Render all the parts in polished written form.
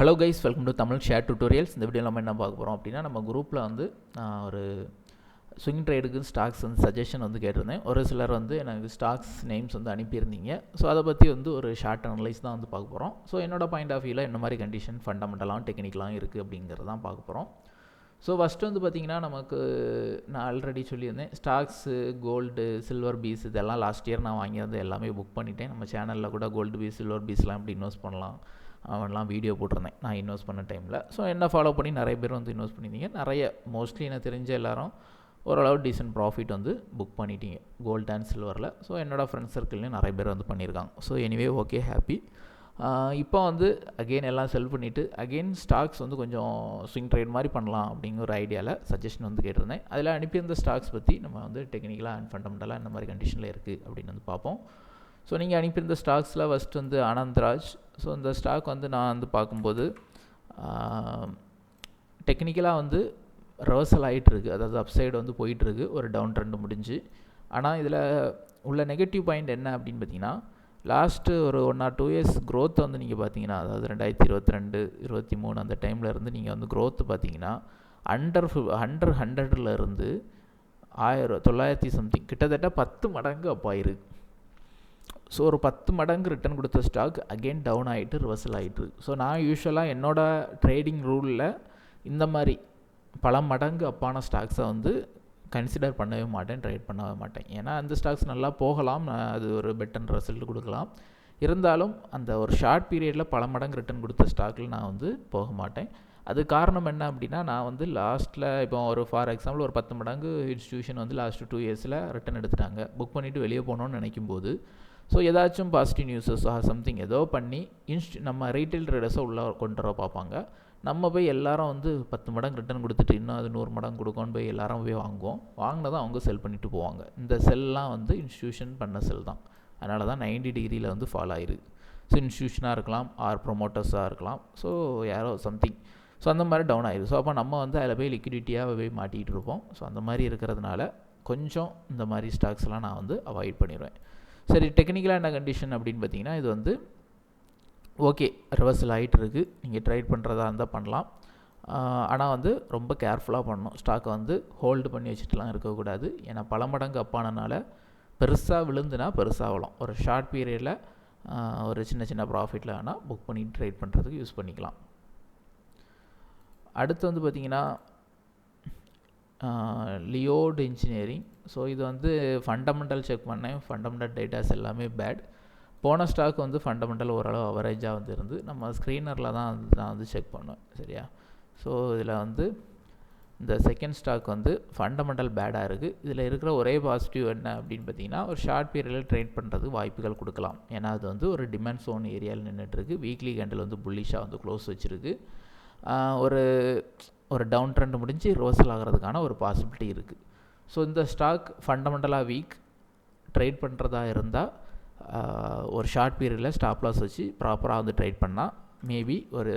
Hello guys, welcome to Tamil share tutorials. இந்த video நம்ம என்ன பார்க்க போகிறோம் அப்படின்னா, நம்ம குரூப்பில் வந்து ஒரு ஸ்விங் ட்ரேடுக்கு ஸ்டாக்ஸ் வந்து சஜஷன் வந்து கேட்டிருந்தேன். ஒரு சிலர் வந்து எனக்கு ஸ்டாக்ஸ் நேம்ஸ் வந்து அனுப்பியிருந்தீங்க. ஸோ அதை பற்றி வந்து ஒரு ஷார்ட் அனலைஸ் தான் வந்து பார்க்க போகிறோம். ஸோ என்னோட பாயிண்ட் ஆஃப் வியூவில் என்ன மாதிரி கண்டிஷன் ஃபண்டமெண்டலாகவும் டெக்னிக்கலாகவும் இருக்குது அப்படிங்கிறது தான் பார்க்க போகிறோம். ஸோ ஃபஸ்ட்டு வந்து பார்த்திங்கன்னா, நமக்கு நான் ஆல்ரெடி சொல்லியிருந்தேன், ஸ்டாக்ஸு, கோல்டு, சில்வர் பீஸ் இதெல்லாம் லாஸ்ட் இயர் நான் வாங்கியிருந்து எல்லாமே புக் பண்ணிட்டேன். நம்ம சேனலில் கூட கோல்டு பீஸ், சில்வர் பீஸ்லாம் எப்படி இன்வெஸ்ட் பண்ணலாம் அவன்லாம் வீடியோ போட்டிருந்தேன் நான் இன்வெஸ்ட் பண்ண டைமில். ஸோ என்ன ஃபாலோ பண்ணி நிறைய பேர் வந்து இன்வெஸ்ட் பண்ணியிருந்தீங்க. நிறைய மோஸ்ட்லி எனக்கு தெரிஞ்ச எல்லாரும் ஓரளவு டீசென்ட் ப்ராஃபிட் வந்து புக் பண்ணிட்டீங்க கோல்டு அண்ட் சில்வரில். ஸோ என்னோடய ஃப்ரெண்ட்ஸ் சர்க்கிள்லேயும் நிறைய பேர் வந்து பண்ணியிருக்காங்க. So anyway okay, happy. இப்போ வந்து அகெயின் எல்லாம் செல் பண்ணிவிட்டு அகெயின் ஸ்டாக்ஸ் வந்து கொஞ்சம் ஸ்விங் ட்ரேட் மாதிரி பண்ணலாம் அப்படிங்கிற ஒரு ஐடியாவில் சஜஷன் வந்து கேட்டிருந்தேன். அதில் அனுப்பியிருந்த ஸ்டாக்ஸ் பற்றி நம்ம வந்து டெக்னிக்கலாக அண்ட் ஃபண்டமெண்டலாக இந்த மாதிரி கண்டிஷனில் இருக்குது அப்படின்னு வந்து பார்ப்போம். ஸோ நீங்கள் அனுப்பியிருந்த ஸ்டாக்ஸில் ஃபஸ்ட்டு வந்து ஆனந்த்ராஜ். ஸோ இந்த ஸ்டாக் வந்து நான் வந்து பார்க்கும்போது டெக்னிக்கலாக வந்து ரிவர்சல் ஆகிட்டுருக்கு, அதாவது அப்சைடு வந்து போயிட்டுருக்கு, ஒரு டவுன் ட்ரெண்டு முடிஞ்சு. ஆனால் இதில் உள்ள நெகட்டிவ் பாயிண்ட் என்ன அப்படின்னு பார்த்தீங்கன்னா, லாஸ்ட்டு ஒரு 1 or 2 years க்ரோத்தை வந்து நீங்கள் பார்த்தீங்கன்னா, அதாவது 2022, 2023 அந்த டைமில் இருந்து நீங்கள் வந்து க்ரோத்து பார்த்தீங்கன்னா அண்டர் 100 இருந்து 900 சம்திங் கிட்டத்தட்ட 10 மடங்கு அப் ஆயிருக்கு. ஸோ ஒரு 10 மடங்கு ரிட்டர்ன் கொடுத்த ஸ்டாக் அகெயின் டவுன் ஆகிட்டு ரிவர்சல் ஆகிட்டு. ஸோ நான் யூஸ்வலாக என்னோடய ட்ரேடிங் ரூலில் இந்த மாதிரி பல மடங்கு அப்பான ஸ்டாக்ஸை வந்து கன்சிடர் பண்ணவே மாட்டேன், ட்ரேட் பண்ணவே மாட்டேன். ஏன்னா அந்த ஸ்டாக்ஸ் நல்லா போகலாம், அது ஒரு பெட்டர் ரிசல்ட் கொடுக்கலாம். இருந்தாலும் அந்த ஒரு ஷார்ட் பீரியடில் பல மடங்கு ரிட்டர்ன் கொடுத்த ஸ்டாக்கில் நான் வந்து போக மாட்டேன். அது காரணம் என்ன அப்படின்னா, நான் வந்து லாஸ்ட்டில் இப்போ ஒரு ஃபார் எக்ஸாம்பிள் ஒரு 10 மடங்கு இன்ஸ்டியூஷன் வந்து லாஸ்ட்டு 2 yearsல ரிட்டர்ன் எடுத்துட்டாங்க. புக் பண்ணிவிட்டு வெளியே போகணுன்னு நினைக்கும்போது ஸோ ஏதாச்சும் பாசிட்டிவ் நியூஸஸ் சம்திங் ஏதோ பண்ணி நம்ம ரீட்டைல் ட்ரேடர்ஸை உள்ளே கொண்டு வர பார்ப்பாங்க. நம்ம போய் எல்லாரும் வந்து 10 மடங்கு ரிட்டர்ன் கொடுத்துட்டு இன்னும் அது 100 மடங்கு கொடுக்கணும்னு போய் எல்லாரும் போய் வாங்குவோம். வாங்கினதை அவங்க செல் பண்ணிவிட்டு போவாங்க. இந்த செல்லாம் வந்து இன்ஸ்டியூஷன் பண்ண செல் தான். அதனால தான் 90 டிகிரியில் வந்து ஃபாலோ ஆயிருக்கு. ஸோ இன்ஸ்டியூஷனாக இருக்கலாம், ஆர் ப்ரொமோட்டர்ஸாக இருக்கலாம், ஸோ யாரோ சம்திங். ஸோ அந்த மாதிரி டவுன் ஆயிடுது. ஸோ அப்போ நம்ம வந்து அதில் போய் லிக்விடிட்டியாக போய் மாட்டிகிட்டு இருப்போம். ஸோ அந்த மாதிரி இருக்கிறதுனால கொஞ்சம் இந்த மாதிரி ஸ்டாக்ஸ்லாம் நான் வந்து அவாய்ட் பண்ணிடுவேன். சரி, டெக்னிக்கலாக என்ன கண்டிஷன் அப்படின்னு பார்த்தீங்கன்னா, இது வந்து ஓகே ரிவர்சல் ஆகிட்டு இருக்குது, நீங்கள் ட்ரேட் பண்ணுறதா இருந்தால் பண்ணலாம். ஆனால் வந்து ரொம்ப கேர்ஃபுல்லாக பண்ணணும். ஸ்டாக்கை வந்து ஹோல்டு பண்ணி வச்சுட்டுலாம் இருக்கக்கூடாது. ஏன்னா பல மடங்கு அப்பானனால பெருசாக விழுந்துனா பெருசாக விழும். ஒரு ஷார்ட் பீரியடில் ஒரு சின்ன சின்ன ப்ராஃபிட்டில் வேணால் புக் பண்ணி ட்ரேட் பண்ணுறதுக்கு யூஸ் பண்ணிக்கலாம். அடுத்து வந்து பார்த்திங்கன்னா லியோட் இன்ஜினியரிங். ஸோ இது வந்து ஃபண்டமெண்டல் செக் பண்ணேன், ஃபண்டமெண்டல் டேட்டாஸ் எல்லாமே பேட். போன ஸ்டாக் வந்து ஃபண்டமெண்டல் ஓரளவு அவரேஜாக வந்து இருந்து நம்ம ஸ்க்ரீனரில் தான் நான் வந்து செக் பண்ணுவேன், சரியா. ஸோ இதில் வந்து இந்த செகண்ட் ஸ்டாக் வந்து ஃபண்டமெண்டல் பேடாக இருக்குது. இதில் இருக்கிற ஒரே பாசிட்டிவ் என்ன அப்படின்னு பார்த்தீங்கன்னா, ஒரு ஷார்ட் பீரியடில் ட்ரேட் பண்ணுறதுக்கு வாய்ப்புகள் கொடுக்கலாம். ஏன்னா அது வந்து ஒரு டிமாண்ட் ஜோன் ஏரியாவில் நின்றுட்டுருக்கு. வீக்லி கேண்டில் வந்து புல்லிஷாக வந்து க்ளோஸ் வச்சுருக்கு. ஒரு டவுன் ட்ரெண்ட் முடிஞ்சு ரிவர்சல் ஆகிறதுக்கான ஒரு பாசிபிலிட்டி இருக்குது. ஸோ இந்த ஸ்டாக் ஃபண்டமெண்டலாக வீக், ட்ரேட் பண்ணுறதா இருந்தால் ஒரு ஷார்ட் பீரியடில் ஸ்டாப் லாஸ் வச்சு ப்ராப்பராக வந்து ட்ரேட் பண்ணால் மேபி ஒரு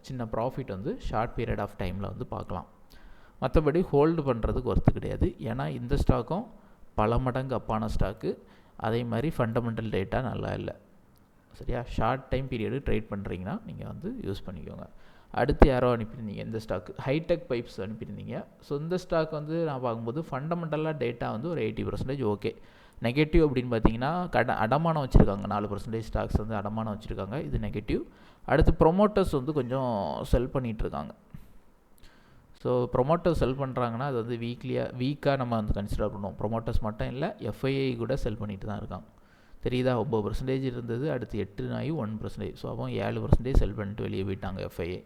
சின்ன ப்ராஃபிட் வந்து ஷார்ட் பீரியட் ஆஃப் டைமில் வந்து பார்க்கலாம். மற்றபடி ஹோல்டு பண்ணுறதுக்கு ஒர்த்து கிடையாது. ஏன்னா இந்த ஸ்டாக்கும் பல மடங்கு அப்பான ஸ்டாக்கு, அதே மாதிரி ஃபண்டமெண்டல் டேட்டா நல்லா இல்லை, சரியா. ஷார்ட் டைம் பீரியடு ட்ரேட் பண்ணுறீங்கன்னா நீங்கள் வந்து யூஸ் பண்ணிக்கோங்க. அடுத்து யாரோ அனுப்பியிருந்தீங்க இந்த ஸ்டாக்கு, ஹைடெக் பைப்ஸ் அனுப்பியிருந்தீங்க. ஸோ இந்த ஸ்டாக் வந்து நான் பார்க்கும்போது ஃபண்டமெண்டலாக டேட்டா வந்து ஒரு 80% ஓகே. நெகட்டிவ் அப்படின்னு பார்த்தீங்கன்னா அடமானம் வச்சுருக்காங்க, 4% ஸ்டாக்ஸ் வந்து அடமானம் வச்சுருக்காங்க, இது நெகட்டிவ். அடுத்து ப்ரொமோட்டர்ஸ் வந்து கொஞ்சம் செல் பண்ணிகிட்ருக்காங்க. ஸோ ப்ரொமோட்டர்ஸ் செல் பண்ணுறாங்கன்னா அது வந்து வீக்காக நம்ம வந்து கன்சிடர் பண்ணுவோம். ப்ரொமோட்டர்ஸ் மட்டும் இல்லை, எஃப்ஐஐ கூட செல் பண்ணிட்டு தான் இருக்காங்க, தெரியுதா. 9% இருந்தது, அடுத்து 8 ஆகி 1%. ஸோ அப்போ 7% செல் பண்ணிட்டு வெளியே போயிட்டாங்க எஃப்ஐஐ.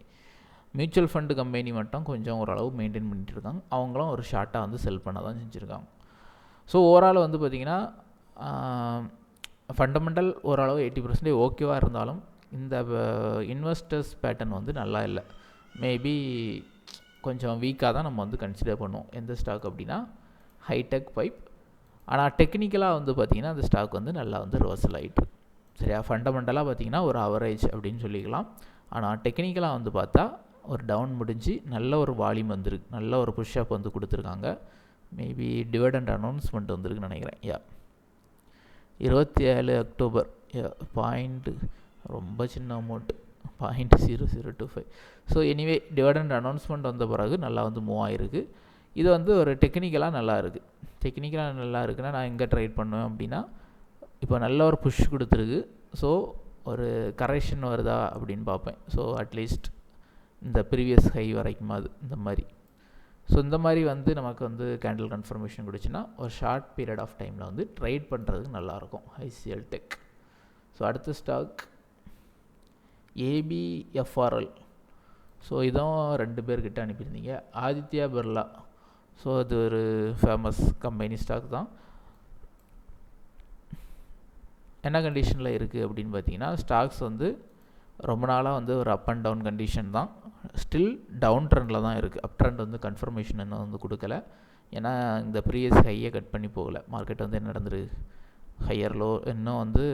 மியூச்சுவல் ஃபண்டு கம்பெனி மட்டும் கொஞ்சம் ஓரளவு மெயின்டைன் பண்ணிகிட்டு இருக்காங்க. அவங்களும் ஒரு ஷார்ட்டாக வந்து செல் பண்ண தான் செஞ்சுருக்காங்க. ஸோ ஓவரால் வந்து பார்த்திங்கன்னா ஃபண்டமெண்டல் ஓரளவு 80% ஓகேவாக இருந்தாலும் இந்த இன்வெஸ்டர்ஸ் பேட்டர்ன் வந்து நல்லா இல்லை. மேபி கொஞ்சம் வீக்காக தான் நம்ம வந்து கன்சிடர் பண்ணுவோம். எந்த ஸ்டாக் அப்படின்னா ஹைடெக் பைப். ஆனால் டெக்னிக்கலாக வந்து பார்த்திங்கன்னா அந்த ஸ்டாக் வந்து நல்லா வந்து ரிவர்சல் ஆகிட்டு, சரியா. ஃபண்டமெண்டலாக பார்த்திங்கன்னா ஒரு அவரேஜ் அப்படின்னு சொல்லிக்கலாம். ஆனால் டெக்னிக்கலாக வந்து பார்த்தா ஒரு டவுன் முடிஞ்சு நல்ல ஒரு வால்யூம் வந்துருக்கு, நல்ல ஒரு புஷ்அப் வந்து கொடுத்துருக்காங்க. மேபி டிவிடெண்ட் அனௌன்ஸ்மெண்ட் வந்துருக்குன்னு நினைக்கிறேன். 27 அக்டோபர் பாயிண்ட், ரொம்ப சின்ன amount, 0.0025. So anyway dividend announcement வந்த பிறகு நல்லா வந்து மூவ் ஆகிருக்கு. இது வந்து ஒரு டெக்னிக்கலாக நல்லா இருக்குது. டெக்னிக்கலாக நல்லா இருக்குன்னா நான் எங்கே ட்ரேட் பண்ணுவேன் அப்படின்னா, இப்போ நல்ல ஒரு புஷ் கொடுத்துருக்கு. ஸோ ஒரு கரெக்ஷன் வருதா அப்படின்னு பார்ப்பேன். ஸோ அட்லீஸ்ட் இந்த ப்ரீவியஸ் ஹை வரைக்குமாது இந்த மாதிரி. ஸோ இந்த மாதிரி வந்து நமக்கு வந்து கேண்டில் கன்ஃபர்மேஷன் கொடுச்சுன்னா ஒரு ஷார்ட் பீரியட் ஆஃப் டைமில் வந்து ட்ரேட் பண்ணுறதுக்கு நல்லாயிருக்கும் ICL Tech. ஸோ அடுத்த ஸ்டாக் ABFRL. ஸோ இதுவும் 2 பேர்கிட்ட அனுப்பியிருந்தீங்க. ஆதித்யா பிர்லா. ஸோ அது ஒரு ஃபேமஸ் கம்பெனி ஸ்டாக் தான். என்ன கண்டிஷனில் இருக்குது அப்படின்னு பார்த்தீங்கன்னா, ஸ்டாக்ஸ் வந்து ரொம்ப நாளாக வந்து ஒரு அப் அண்ட் டவுன் கண்டிஷன் தான். ஸ்டில் டவுன் ட்ரெண்டில் தான் இருக்குது. அப் ட்ரெண்ட் வந்து கன்ஃபர்மேஷன் இன்னும் வந்து கொடுக்கல. ஏன்னா இந்த ப்ரீவியஸ் ஹையை கட் பண்ணி போகலை. மார்க்கெட் வந்து என்ன நடந்துருக்கு, ஹையர் லோ இன்னும் வந்து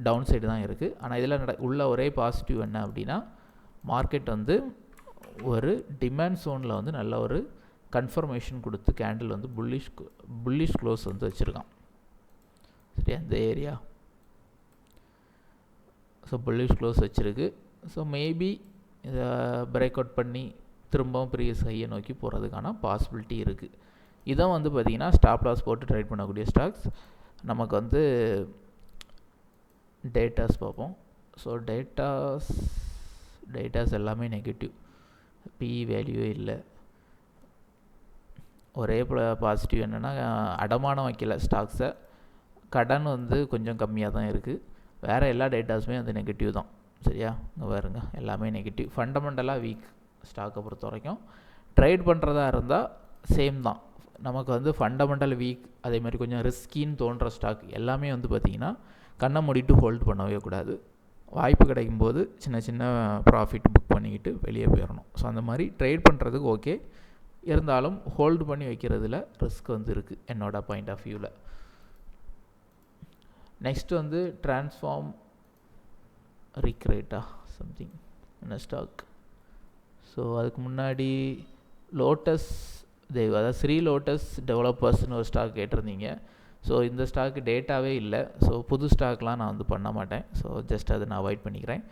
டவுன் சைடு தான் இருக்குது. ஆனால் இதில் உள்ள ஒரே பாசிட்டிவ் என்ன அப்படின்னா, மார்க்கெட் வந்து ஒரு டிமாண்ட் ஸோனில் வந்து நல்ல ஒரு கன்ஃபர்மேஷன் கொடுத்து கேண்டில் வந்து புல்லிஷ் க்ளோஸ் வந்து வச்சுருக்கான். சரி, அந்த ஏரியா ஸோ புல்லிஷ் க்ளோஸ் வச்சுருக்கு. ஸோ மேபி இதை பிரேக் அவுட் பண்ணி திரும்பவும் ப்ரீவியஸ் ஹையை நோக்கி போகிறதுக்கான பாசிபிலிட்டி இருக்குது. இதான் வந்து பார்த்திங்கன்னா ஸ்டாப் லாஸ் போட்டு ட்ரேட் பண்ணக்கூடிய ஸ்டாக்ஸ். நமக்கு வந்து டேட்டாஸ் பார்ப்போம். ஸோ டேட்டாஸ் எல்லாமே நெகட்டிவ். PE வேல்யூவே இல்லை. ஒரே பாசிட்டிவ் என்னென்னா அடமானம் வைக்கல ஸ்டாக்ஸை. கடன் வந்து கொஞ்சம் கம்மியாக தான் இருக்குது. வேறு எல்லா டேட்டாஸுமே வந்து நெகட்டிவ் தான். சரியா, இங்கே பாருங்க எல்லாமே நெகட்டிவ். ஃபண்டமெண்டலாக வீக் ஸ்டாக்கை பொறுத்த வரைக்கும். ட்ரேட் பண்ணுறதா இருந்தால் சேம் தான். நமக்கு வந்து ஃபண்டமெண்டல் வீக், அதேமாதிரி கொஞ்சம் ரிஸ்கின்னு தோன்ற ஸ்டாக் எல்லாமே வந்து பார்த்திங்கன்னா கண்ணை மூடிட்டு ஹோல்டு பண்ணவே கூடாது. வாய்ப்பு கிடைக்கும்போது சின்ன சின்ன ப்ராஃபிட் புக் பண்ணிக்கிட்டு வெளியே போயிடணும். ஸோ அந்த மாதிரி ட்ரேட் பண்ணுறதுக்கு ஓகே, இருந்தாலும் ஹோல்டு பண்ணி வைக்கிறதுல ரிஸ்க் வந்து இருக்குது என்னோட பாயிண்ட் ஆஃப் வியூவில். நெக்ஸ்ட் வந்து ட்ரான்ஸ்ஃபார்ம் ரிக்ரேட்டா சம்திங் என்ன ஸ்டாக். ஸோ அதுக்கு முன்னாடி லோட்டஸ் அதாவது ஸ்ரீ லோட்டஸ் டெவலப்பர்ஸ்னு ஒரு ஸ்டாக் கேட்டிருந்தீங்க. ஸோ இந்த ஸ்டாக்கு டேட்டாவே இல்லை. ஸோ புது ஸ்டாக்லாம் நான் வந்து பண்ண மாட்டேன். ஸோ ஜஸ்ட் அதை நான் அவாய்ட் பண்ணிக்கிறேன்.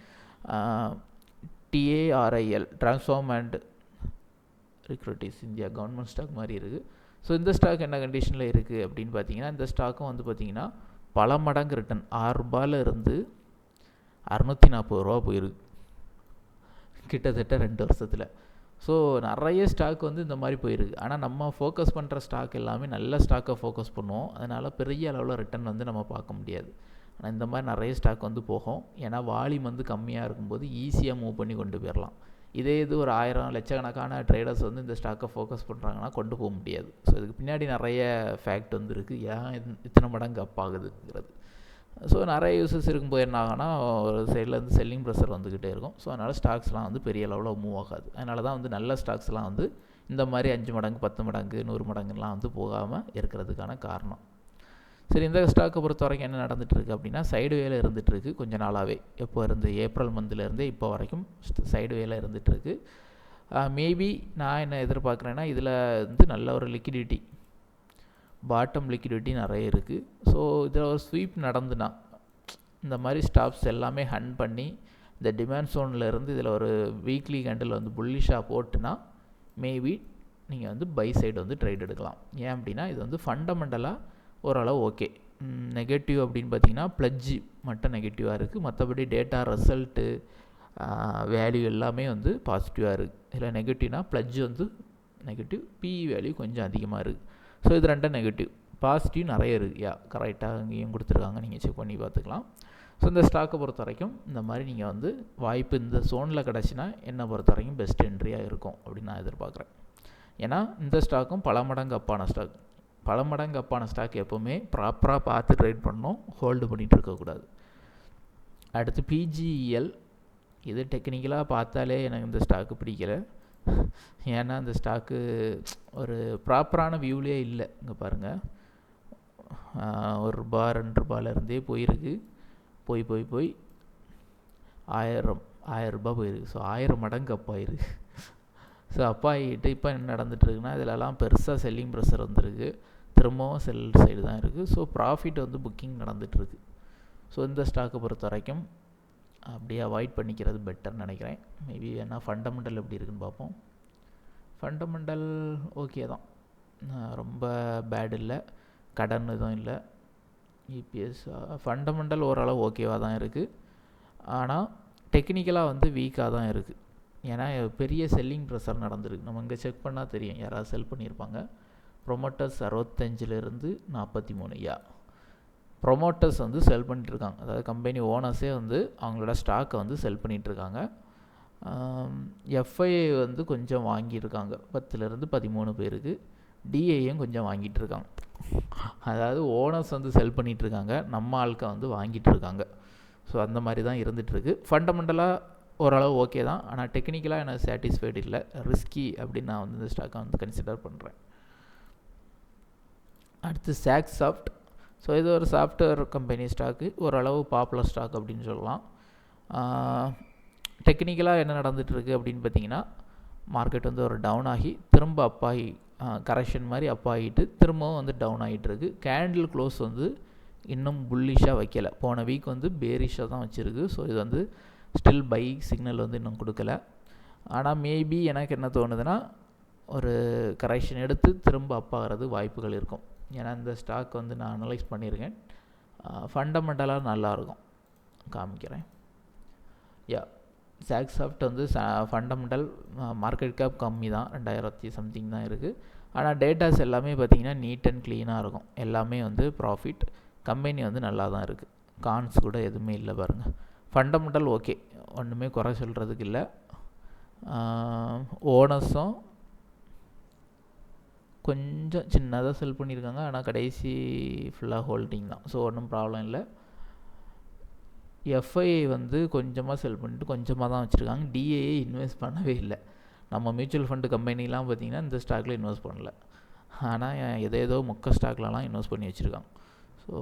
TARIL transform and recruits India government stock மாதிரி இருக்குது. ஸோ இந்த ஸ்டாக் என்ன கண்டிஷனில் இருக்குது அப்படின்னு பார்த்தீங்கன்னா, இந்த ஸ்டாக்கும் வந்து பார்த்திங்கன்னா பல மடங்கு ரிட்டன். 6 ரூபாயில் இருந்து 640 ரூபா போயிருக்கு கிட்டத்தட்ட 2 வருஷத்தில். ஸோ நிறைய ஸ்டாக் வந்து இந்த மாதிரி போயிருக்கு. ஆனால் நம்ம ஃபோக்கஸ் பண்ணுற ஸ்டாக் எல்லாமே நல்ல ஸ்டாக்கை ஃபோக்கஸ் பண்ணுவோம். அதனால் பெரிய அளவில் ரிட்டன் வந்து நம்ம பார்க்க முடியாது. ஆனால் இந்த மாதிரி நிறைய ஸ்டாக் வந்து போகும். ஏன்னா வால்யூம் வந்து கம்மியாக இருக்கும்போது ஈஸியாக மூவ் பண்ணி கொண்டு போயிடலாம். இதே இது ஒரு 1000 லட்சக்கணக்கான ட்ரேடர்ஸ் வந்து இந்த ஸ்டாக்கை ஃபோக்கஸ் பண்ணுறாங்கன்னா கொண்டு போக முடியாது. ஸோ இதுக்கு பின்னாடி நிறைய ஃபேக்ட் வந்து இருக்குது, ஏன் இத்தனை மடங்கு அப் ஆகுதுங்கிறது. ஸோ நிறைய யூசர்ஸ் இருக்கும்போது என்ன ஆகுனா, ஒரு சைட்லேருந்து செல்லிங் ப்ரெஷர் வந்துக்கிட்டே இருக்கும். ஸோ அதனால் ஸ்டாக்ஸ்லாம் வந்து பெரிய லெவலில் மூவ் ஆகாது. அதனால தான் வந்து நல்ல ஸ்டாக்ஸ்லாம் வந்து இந்த மாதிரி 5 மடங்கு 10 மடங்கு 100 மடங்குலாம் வந்து போகாமல் இருக்கிறதுக்கான காரணம். சரி, இந்த ஸ்டாக்கை பொறுத்த வரைக்கும் என்ன நடந்துகிட்ருக்கு அப்படின்னா, சைடு வேல இருந்துகிட்ருக்கு கொஞ்ச நாளாகவே. எப்போ இருந்து ஏப்ரல் மந்த்லேருந்தே இப்போ வரைக்கும் சைடு வேல இருந்துகிட்ருக்கு. மேபி நான் என்ன எதிர்பார்க்குறேன்னா, இதில் வந்து நல்ல ஒரு லிக்விடிட்டி, பாட்டம் லிக்விடிட்டி நிறைய இருக்குது. ஸோ இதில் ஒரு ஸ்வீப் நடந்துனா இந்த மாதிரி ஸ்டாப்ஸ் எல்லாமே ஹன் பண்ணி இந்த டிமாண்ட் ஸோனில் இருந்து இதில் ஒரு வீக்லி கேண்டில் வந்து புல்லிஷாக போட்டுனா மேபி நீங்கள் வந்து பை சைடு வந்து ட்ரேட் எடுக்கலாம். ஏன் அப்படின்னா இது வந்து ஃபண்டமெண்டலாக ஓரளவு ஓகே. நெகட்டிவ் அப்படின்னு பார்த்தீங்கன்னா ப்ளட்ஜி மட்டும் நெகட்டிவாக இருக்குது. மற்றபடி டேட்டா ரிசல்ட்டு வேல்யூ எல்லாமே வந்து பாசிட்டிவாக இருக்குது. இதில் நெகட்டிவ்னா ப்ளட்ஜ் வந்து நெகட்டிவ், PE வேல்யூ கொஞ்சம் அதிகமாக இருக்குது. ஸோ இது ரெண்டும் நெகட்டிவ். பாசிட்டிவ் நிறைய இருக்குது. கரெக்டாக இங்கேயும் கொடுத்துருக்காங்க, நீங்கள் செக் பண்ணி பார்த்துக்கலாம். ஸோ இந்த ஸ்டாக்கை பொறுத்த வரைக்கும் இந்த மாதிரி நீங்கள் வந்து வாய்ப்பு இந்த ஸோனில் கிடச்சின்னா என்னை பொறுத்த வரைக்கும் பெஸ்ட் என்ட்ரியாக இருக்கும் அப்படின்னு நான் எதிர்பார்க்குறேன். ஏன்னா இந்த ஸ்டாக்கும் பல மடங்கு அப்பான ஸ்டாக். பல மடங்கு அப்பான ஸ்டாக் எப்போவுமே ப்ராப்பராக பார்த்து ட்ரேட் பண்ணணும், ஹோல்டு பண்ணிகிட்டு இருக்கக்கூடாது. அடுத்து PGEL. இது டெக்னிக்கலாக பார்த்தாலே எனக்கு இந்த ஸ்டாக்கு பிடிக்கலை. ஏன்னா இந்த ஸ்டாக்கு ஒரு ப்ராப்பரான வியூவிலே இல்லை. இங்கே பாருங்கள், ₹1 ₹2 போயிருக்கு. போய் 1000 ரூபாய் போயிருக்கு. ஸோ 1000 மடங்கு அப்பாயிருக்கு. ஸோ அப்பாயிட்டு இப்போ என்ன நடந்துகிட்ருக்குன்னா, இதிலலாம் பெருசாக செல்லிங் ப்ரெஷர் வந்துருக்கு. திரும்பவும் செல் சைடு தான் இருக்குது. ஸோ ப்ராஃபிட் வந்து புக்கிங் நடந்துகிட்ருக்கு. ஸோ இந்த ஸ்டாக்கை பொறுத்த வரைக்கும் அப்படியே அவாய்ட் பண்ணிக்கிறது பெட்டர்னு நினைக்கிறேன். மேபி ஏன்னா ஃபண்டமெண்டல் எப்படி இருக்குன்னு பார்ப்போம். ஃபண்டமெண்டல் ஓகே தான், ரொம்ப பேட் இல்லை, கடன் எதுவும் இல்லை. இபிஎஸ் ஃபண்டமெண்டல் ஓரளவு ஓகேவாக தான் இருக்குது. ஆனால் டெக்னிக்கலாக வந்து வீக்காக தான் இருக்குது. ஏன்னா பெரிய செல்லிங் ப்ரெஷர் நடந்திருக்கு. நம்ம இங்கே செக் பண்ணால் தெரியும், யாராவது செல் பண்ணியிருப்பாங்க. ப்ரொமோட்டர்ஸ் 65 43 ப்ரொமோட்டர்ஸ் வந்து செல் பண்ணிட்டுருக்காங்க. அதாவது கம்பெனி ஓனர்ஸே வந்து அவங்களோட ஸ்டாக்கை வந்து செல் பண்ணிகிட்ருக்காங்க. எஃப்ஐ வந்து கொஞ்சம் வாங்கியிருக்காங்க, 10 13 பேருக்கு. டிஏயும் கொஞ்சம் வாங்கிட்டு இருக்காங்க. அதாவது ஓனர்ஸ் வந்து செல் பண்ணிகிட்ருக்காங்க, நம்ம ஆட்கள் வந்து வாங்கிட்டு இருக்காங்க. ஸோ அந்த மாதிரி தான் இருந்துகிட்ருக்கு. ஃபண்டமெண்டலாக ஓரளவு ஓகே தான், ஆனால் டெக்னிக்கலாக எனக்கு சாட்டிஸ்ஃபைடு இல்லை, ரிஸ்கி அப்படின்னு நான் வந்து இந்த ஸ்டாக்கை வந்து கன்சிடர் பண்ணுறேன். அடுத்து சாக்ஸாஃப்ட். ஸோ இது ஒரு சாஃப்ட்வேர் கம்பெனி ஸ்டாக்கு, ஓரளவு பாப்புலர் ஸ்டாக் அப்படின்னு சொல்லலாம். டெக்னிக்கலாக என்ன நடந்துகிட்ருக்கு அப்படின்னு பார்த்தீங்கன்னா, மார்க்கெட் வந்து ஒரு டவுன் ஆகி திரும்ப அப்பாகி கரெக்ஷன் மாதிரி அப்பாகிட்டு திரும்பவும் வந்து டவுன் ஆகிட்டுருக்கு. கேண்டில் க்ளோஸ் வந்து இன்னும் புல்லிஷாக வைக்கலை, போன வீக் வந்து பேரிஷாக தான் வச்சுருக்கு. ஸோ இது வந்து ஸ்டில் பை சிக்னல் வந்து இன்னும் கொடுக்கல. ஆனால் மேபி எனக்கு என்ன தோணுதுன்னா, ஒரு கரெக்ஷன் எடுத்து திரும்ப அப்பாகிறது வாய்ப்புகள் இருக்கும். ஏன்னா இந்த ஸ்டாக் வந்து நான் அனலைஸ் பண்ணியிருக்கேன், ஃபண்டமெண்டலாக நல்லாயிருக்கும், காமிக்கிறேன். சாக்ஸாஃப்ட் வந்து ஃபண்டமெண்டல் மார்க்கெட் கேப் கம்மி தான், 2000 சம்திங் தான் இருக்குது. ஆனால் டேட்டாஸ் எல்லாமே பார்த்திங்கன்னா நீட் அண்ட் க்ளீனாக இருக்கும், எல்லாமே வந்து ப்ராஃபிட். கம்பெனி வந்து நல்லா தான் இருக்குது, கான்ஸ் கூட எதுவுமே இல்லை பாருங்கள். ஃபண்டமெண்டல் ஓகே, ஒன்றுமே குறை சொல்கிறதுக்கு இல்லை. ஓனர்ஸும் கொஞ்சம் சின்னதாக செல் பண்ணியிருக்காங்க, ஆனால் கடைசி ஃபுல்லாக ஹோல்டிங் தான், ஸோ ஒன்றும் ப்ராப்ளம் இல்லை. எஃப்ஐ வந்து கொஞ்சமாக செல் பண்ணிட்டு கொஞ்சமாக தான் வச்சுருக்காங்க. டிஏஏ இன்வெஸ்ட் பண்ணவே இல்லை. நம்ம மியூச்சுவல் ஃபண்டு கம்பெனிலாம் பார்த்திங்கன்னா இந்த ஸ்டாக்கில் இன்வெஸ்ட் பண்ணல, ஆனால் ஏதோ ஸ்டாக்லலாம் இன்வெஸ்ட் பண்ணி வச்சுருக்காங்க. ஸோ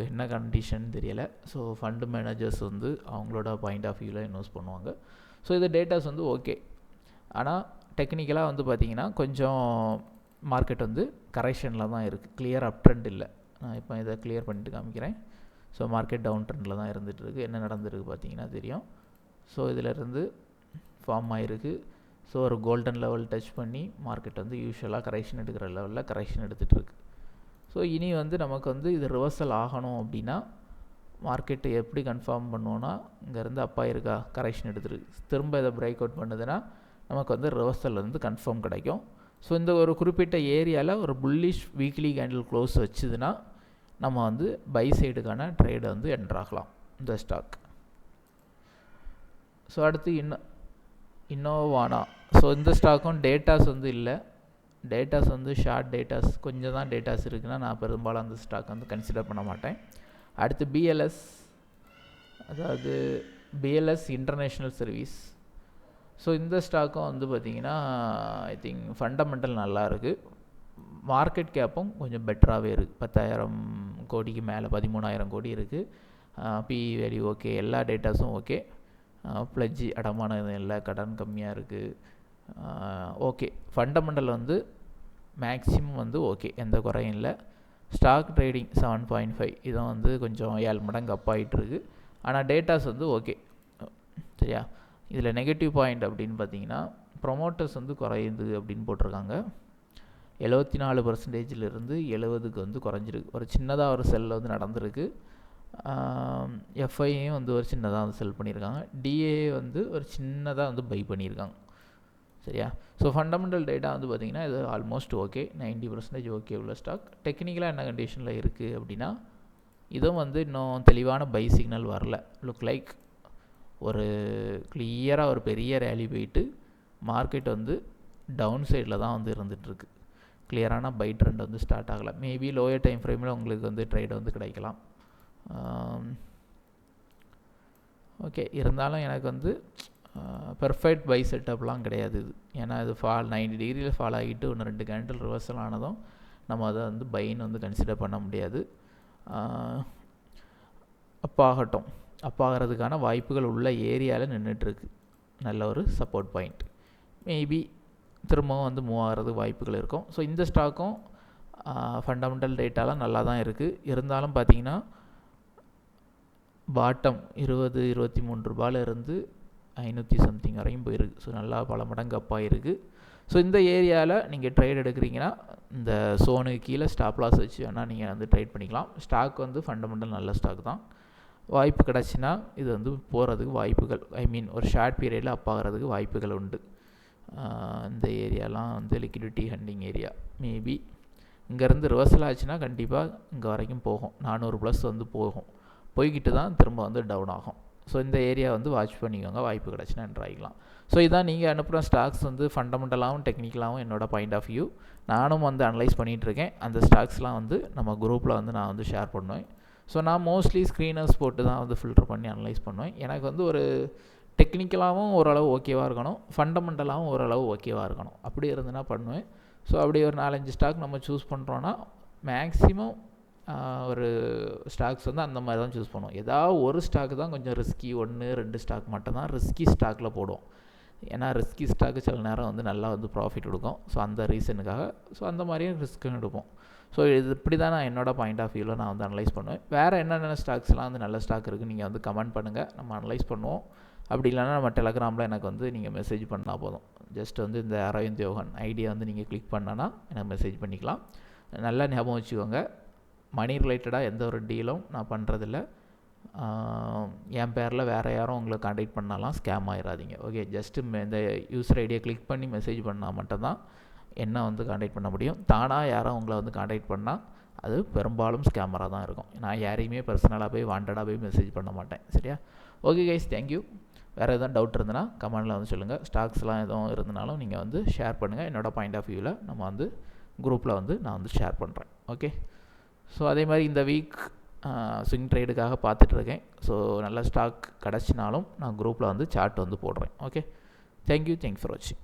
என்ன கண்டிஷன் தெரியலை. ஸோ ஃபண்டு மேனேஜர்ஸ் வந்து அவங்களோட பாயிண்ட் ஆஃப் வியூவில் இன்வெஸ்ட் பண்ணுவாங்க. ஸோ இது டேட்டாஸ் வந்து ஓகே, ஆனால் டெக்னிக்கலாக வந்து பார்த்திங்கன்னா கொஞ்சம் மார்க்கெட் வந்து கரெக்ஷனில் தான் இருக்குது, கிளியர் அப் ட்ரெண்ட் இல்லை. நான் இப்போ இதை கிளியர் பண்ணிட்டு காமிக்கிறேன். ஸோ மார்க்கெட் டவுன் ட்ரெண்டில் தான் இருந்துகிட்ருக்கு. என்ன நடந்துருக்கு பார்த்தீங்கன்னா தெரியும். ஸோ இதிலேருந்து ஃபார்ம் ஆகிருக்கு. ஸோ ஒரு கோல்டன் லெவல் டச் பண்ணி மார்க்கெட் வந்து யூஸ்வலாக கரெக்ஷன் எடுக்கிற லெவலில் கரெக்ஷன் எடுத்துகிட்ருக்கு. ஸோ இனி வந்து நமக்கு வந்து இது ரிவர்சல் ஆகணும் அப்படின்னா மார்க்கெட்டு எப்படி கன்ஃபார்ம் பண்ணுவோன்னா, இங்கேருந்து அப்பா இருக்கா கரெக்ஷன் எடுத்துருக்கு, திரும்ப இதை பிரேக் அவுட் பண்ணுதுன்னா நமக்கு வந்து ரிவர்சல் வந்து கன்ஃபார்ம் கிடைக்கும். ஸோ இந்த ஒரு குறிப்பிட்ட ஏரியாவில் ஒரு புல்லிஷ் வீக்லி கேண்டில் க்ளோஸ் வச்சுதுன்னா நம்ம வந்து பை சைடுக்கான ட்ரேடை வந்து என்ட்ராகலாம் இந்த ஸ்டாக். ஸோ அடுத்து இன்னோவானா. ஸோ இந்த ஸ்டாக்கும் டேட்டாஸ் வந்து இல்லை, டேட்டாஸ் வந்து ஷார்ட் டேட்டாஸ், கொஞ்சம் தான் டேட்டாஸ் இருக்குன்னா நான் பெரும்பாலும் அந்த ஸ்டாக் வந்து கன்சிடர் பண்ண மாட்டேன். அடுத்து பிஎல்எஸ், அதாவது பிஎல்எஸ் இன்டர்நேஷ்னல் சர்வீஸ். ஸோ இந்த ஸ்டாக்கும் வந்து பார்த்திங்கன்னா ஐ திங்க் ஃபண்டமெண்டல் நல்லா இருக்குது, மார்க்கெட் கேப்பும் கொஞ்சம் பெட்டராகவே இருக்குது. 10,000 கோடிக்கு மேலே 13,000 கோடி இருக்குது. பிஇ வேல்யூ ஓகே, எல்லா டேட்டாஸும் ஓகே. ப்ளட்ஜி அடமானம் இல்லை, கடன் கம்மியாக இருக்குது, ஓகே. ஃபண்டமெண்டல் வந்து மேக்ஸிமம் வந்து ஓகே, எந்த குறையும் இல்லை. ஸ்டாக் ட்ரேடிங் 7.5 இதுவும் வந்து கொஞ்சம் 7 மடங்கு அப் ஆகிட்டுருக்கு. ஆனால் டேட்டாஸ் வந்து ஓகே, சரியா. இதில் நெகட்டிவ் பாயிண்ட் அப்படின்னு பார்த்தீங்கன்னா ப்ரொமோட்டர்ஸ் வந்து குறையுது அப்படின்னு போட்டிருக்காங்க. 74%இருந்து 70க்கு வந்து குறைஞ்சிருக்கு. ஒரு சின்னதாக ஒரு செல்லில் வந்து நடந்திருக்கு. எஃப்ஐயும் வந்து ஒரு சின்னதாக வந்து செல் பண்ணியிருக்காங்க. டிஏ வந்து ஒரு சின்னதாக வந்து பை பண்ணியிருக்காங்க, சரியா. ஸோ ஃபண்டமெண்டல் டேட்டா வந்து பார்த்திங்கன்னா இது ஆல்மோஸ்ட் ஓகே, 90% ஓகே உள்ள ஸ்டாக். டெக்னிக்கலாக என்ன கண்டிஷனில் இருக்குது அப்படின்னா, இதுவும் வந்து இன்னும் தெளிவான பை சிக்னல் வரல. லுக் லைக் ஒரு கிளியராக ஒரு பெரிய ரேலி போயிட்டு மார்க்கெட் வந்து டவுன் சைடில் தான் வந்து இருந்துகிட்ருக்கு. கிளியரான பை ட்ரெண்ட் வந்து ஸ்டார்ட் ஆகலை. மேபி லோயர் டைம் ஃப்ரேமில் உங்களுக்கு வந்து ட்ரேட் வந்து கிடைக்கலாம். ஓகே, இருந்தாலும் எனக்கு வந்து பெர்ஃபெக்ட் பை செட்டப்லாம் கிடையாது இது. ஏன்னா இது 90 டிகிரியில் ஃபால் ஆகிட்டு ஒன்று 2 கேண்டில் ரிவர்சல் ஆனதும் நம்ம அதை வந்து பைன்னு வந்து கன்சிடர் பண்ண முடியாது. அப்பாகிறதுக்கான வாய்ப்புகள் உள்ள ஏரியாவில் நின்றுட்டுருக்கு, நல்ல ஒரு சப்போர்ட் பாயிண்ட். மேபி திரும்பவும் வந்து மூவ் ஆகிறது வாய்ப்புகள் இருக்கும். ஸோ இந்த ஸ்டாக்கும் ஃபண்டமெண்டல் டேட்டாலாம் நல்லா தான் இருக்குது. இருந்தாலும் பார்த்திங்கன்னா பாட்டம் 20-23 ரூபாயில இருந்து 500 சம்திங் வரையும் போயிருக்கு. ஸோ நல்லா பல மடங்கு அப்பாக இருக்குது. ஸோ இந்த ஏரியாவில் நீங்கள் ட்ரேட் எடுக்கிறீங்கன்னா இந்த சோனுக்கு கீழே ஸ்டாப் லாஸ் வச்சு வேணால் நீங்கள் வந்து ட்ரேட் பண்ணிக்கலாம். ஸ்டாக் வந்து ஃபண்டமெண்டல் நல்ல ஸ்டாக் தான். வாய்ப்பு கிடச்சின்னா இது வந்து போகிறதுக்கு வாய்ப்புகள், ஐ மீன் ஒரு ஷார்ட் பீரியடில் அப்பாகிறதுக்கு வாய்ப்புகள் உண்டு. இந்த ஏரியாலாம் வந்து லிக்விடிட்டி ஹண்டிங் ஏரியா. மேபி இங்கேருந்து ரிவர்சல் ஆச்சுன்னா கண்டிப்பாக இங்கே வரைக்கும் போகும், 400+ வந்து போய்கிட்டு தான் திரும்ப வந்து டவுன் ஆகும். ஸோ இந்த ஏரியா வந்து வாட்ச் பண்ணிக்கோங்க, வாய்ப்பு கிடச்சினா என்ட்ரு ஆகிக்கலாம். ஸோ இதான் நீங்கள் அனுப்புகிற ஸ்டாக்ஸ் வந்து ஃபண்டமெண்டலாகவும் டெக்னிக்கலாகவும் என்னோடய பாயிண்ட் ஆஃப் வியூ. நானும் வந்து அனலைஸ் பண்ணிகிட்ருக்கேன். அந்த ஸ்டாக்ஸ்லாம் வந்து நம்ம குரூப்பில் வந்து நான் வந்து ஷேர் பண்ணுவேன். ஸோ நான் மோஸ்ட்லி ஸ்க்ரீனர்ஸ் போட்டு தான் வந்து ஃபில்டர் பண்ணி அனலைஸ் பண்ணுவேன். எனக்கு வந்து ஒரு டெக்னிக்கலாகவும் ஓரளவு ஓகேவாக இருக்கணும், ஃபண்டமெண்டலாகவும் ஓரளவு ஓகேவாக இருக்கணும், அப்படி இருந்துன்னா பண்ணுவேன். ஸோ அப்படி ஒரு 4-5 ஸ்டாக் நம்ம சூஸ் பண்ணுறோன்னா மேக்ஸிமம் ஒரு ஸ்டாக்ஸ் வந்து அந்த மாதிரி தான் சூஸ் பண்ணுவோம். ஏதாவது ஒரு ஸ்டாக்கு தான் கொஞ்சம் ரிஸ்கி, 1-2 ஸ்டாக் மட்டும் தான் ரிஸ்கி ஸ்டாக்கில் போடுவோம். ஏன்னா ரிஸ்கி ஸ்டாக்கு சில நேரம் வந்து நல்லா வந்து ப்ராஃபிட் கொடுக்கும். ஸோ அந்த ரீசனுக்காக ஸோ அந்த மாதிரியும் ரிஸ்க்குன்னு எடுப்போம். ஸோ இது இப்படி தான் நான் என்னோடய பாயிண்ட் ஆஃப் வியூவில் நான் வந்து அனலைஸ் பண்ணுவேன். வேறு என்னென்ன ஸ்டாக்ஸ்லாம் வந்து நல்ல ஸ்டாக் இருக்குது நீங்கள் வந்து கமெண்ட் பண்ணுங்கள், நம்ம அனலைஸ் பண்ணுவோம். அப்படி இல்லைனா நம்ம டெலகிராமில் எனக்கு வந்து நீங்கள் மெசேஜ் பண்ணால் போதும். ஜஸ்ட் வந்து இந்த அரவிந்த் யோகன் ஐடியா வந்து நீங்கள் கிளிக் பண்ணனா எனக்கு மெசேஜ் பண்ணிக்கலாம். நல்லா ஞாபகம் வச்சுக்கோங்க, மணி ரிலேட்டடாக எந்த ஒரு டீலும் நான் பண்ணுறதில்ல. என் பேரில் வேறு யாரும் உங்களை காண்டாக்ட் பண்ணாலாம் ஸ்கேம் ஆகிடாதீங்க. ஓகே, ஜஸ்ட்டு இந்த யூசர் ஐடியை கிளிக் பண்ணி மெசேஜ் பண்ணால் மட்டும்தான் என்ன வந்து காண்டாக்ட் பண்ண முடியும். தானாக யாரும் உங்களை வந்து காண்டாக்ட் பண்ணால் அது பெரும்பாலும் ஸ்கேமராக தான் இருக்கும். நான் யாரையுமே பர்சனலாக போய் வாண்டடாக போய் மெசேஜ் பண்ண மாட்டேன். சரியா? Okay guys, thank you. வேறு எதாவது டவுட் இருந்ததுன்னா கமெண்டில் வந்து சொல்லுங்கள். ஸ்டாக்ஸ்லாம் எதுவும் இருந்தனாலும் நீங்கள் வந்து ஷேர் பண்ணுங்கள். என்னோடய பாயிண்ட் ஆஃப் வியூவில் நம்ம வந்து குரூப்பில் வந்து நான் வந்து ஷேர் பண்ணுறேன். ஓகே, ஸோ அதே மாதிரி இந்த வீக் ஸ்விங் ட்ரேடுக்காக பார்த்துட்ருக்கேன். ஸோ நல்ல ஸ்டாக் கிடச்சினாலும் நான் குரூப்பில் வந்து சார்ட் வந்து போடுறேன். ஓகே, தேங்க்யூ ஃபார் வாட்சிங்.